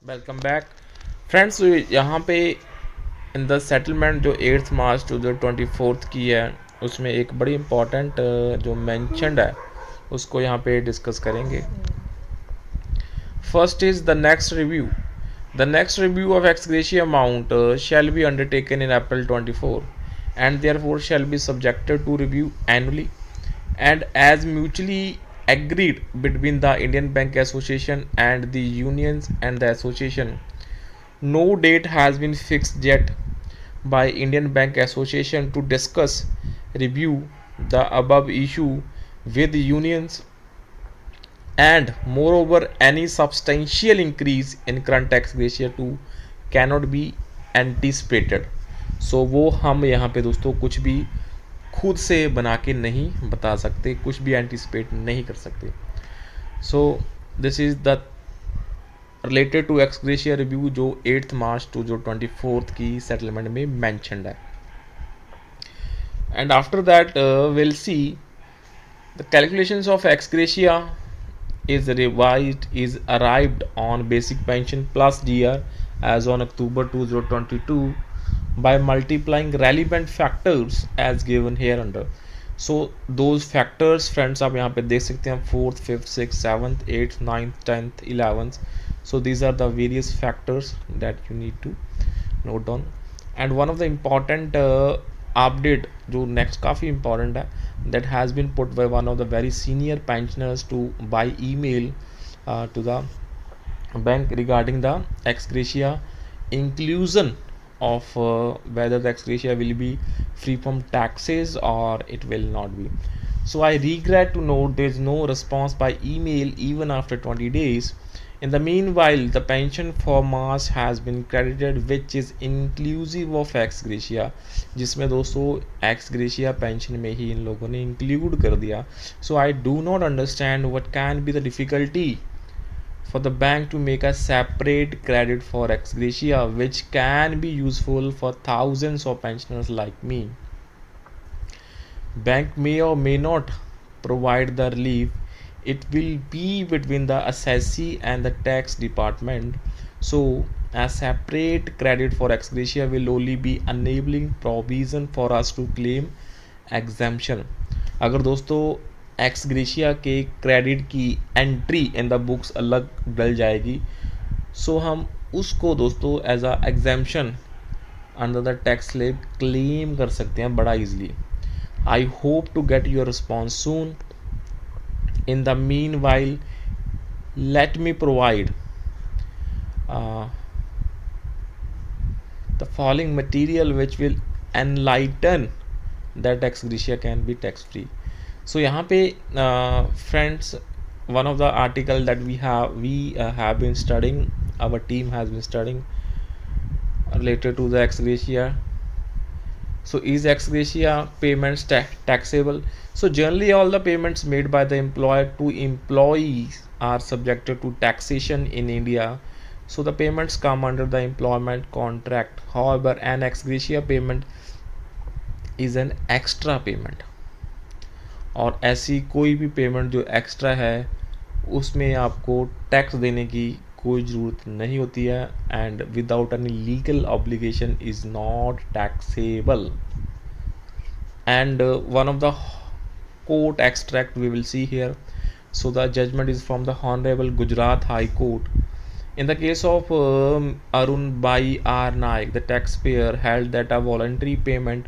Welcome back friends. यहाँ पे in the settlement जो 8 मार्च 2024 की है, उसमें एक बड़ी इम्पॉर्टेंट जो मैंशनड है उसको यहाँ पे डिस्कस करेंगे। First is the next review of ex gratia amount shall be undertaken in April 24 and therefore shall be subjected to review annually and as mutually agreed between the Indian Bank Association and the unions and the association. No date has been fixed yet by Indian Bank Association to discuss review the above issue with unions, and moreover any substantial increase in current tax ratio too cannot be anticipated. So वो हम यहाँ पे दोस्तों कुछ भी खुद से बना के नहीं बता सकते, कुछ भी एंटिसिपेट नहीं कर सकते. So this is the related to ex gratia review जो 8 मार्च टू जो 24 की सेटलमेंट में मैंशनड है. And after that will see the calculations of x gratia is arrived on basic pension plus GR as on October 2022 by multiplying relevant factors as given here under. So those factors friends आप यहाँ पे देख सकते हैं 4th 5th 6th 7th 8th 9th 10th 11th. So these are the various factors that you need to note down. And one of the important update जो next काफ़ी important है, that has been put by one of the very senior pensioners to by email to the bank regarding the ex gratia inclusion of whether the ex gratia will be free from taxes or it will not be. So I regret to note there is no response by email even after 20 days. In the meanwhile, the pension for March has been credited, which is inclusive of ex gratia, जिसमें दोस्तों ex gratia pension में ही इन लोगों ने include कर दिया. So I do not understand what can be the difficulty for the bank to make a separate credit for ex gratia, which can be useful for thousands of pensioners like me. Bank may or may not provide the relief. It will be between the assessee and the tax department. So a separate credit for ex gratia will only be enabling provision for us to claim exemption. अगर दोस्तों ex gratia के credit की entry in the books अलग डल जाएगी, so हम उसको दोस्तों as a exemption under the tax slab claim कर सकते हैं बड़ा easily. I hope to get your response soon. In the meanwhile, let me provide the following material which will enlighten that ex gratia can be tax free. So यहाँ पे friends, one of the article that we have been studying, our team has been studying related to the ex gratia. So is ex gratia payments taxable? So generally all the payments made by the employer to employees are subjected to taxation in India. So the payments come under the employment contract. However, an ex gratia payment is an extra payment. और ऐसी कोई भी payment जो extra है उसमें आपको tax देने की कोई ज़रूरत नहीं होती है, and without any legal obligation is not taxable. And one of the court extract we will see here. So the judgment is from the Honorable Gujarat High Court. In the case of Arun Bai R Naik, the taxpayer held that a voluntary payment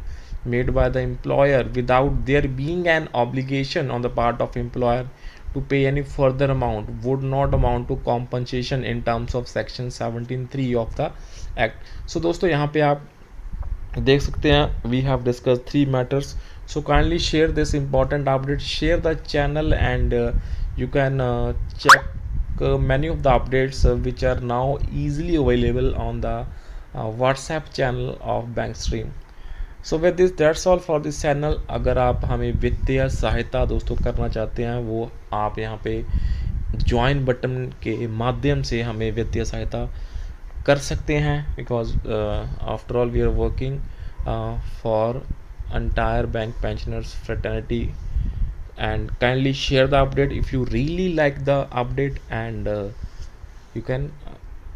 made by the employer without there being an obligation on the part of employer to pay any further amount would not amount to compensation in terms of section 17(3) of the act. So दोस्तों यहाँ पे आप देख सकते हैं we have discussed 3 matters. So kindly share this important update, share the channel, and you can check many of the updates which are now easily available on the WhatsApp channel of Bankstream. So with this, that's all for this channel. अगर आप हमें वित्तीय सहायता दोस्तों करना चाहते हैं, वो आप यहाँ पे ज्वाइन बटन के माध्यम से हमें वित्तीय सहायता कर सकते हैं, because after all we are working for entire bank pensioners fraternity. And kindly share the update if you really like the update, and you can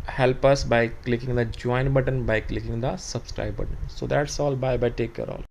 help us by clicking the join button, by clicking the subscribe button. So that's all. Bye bye, take care all.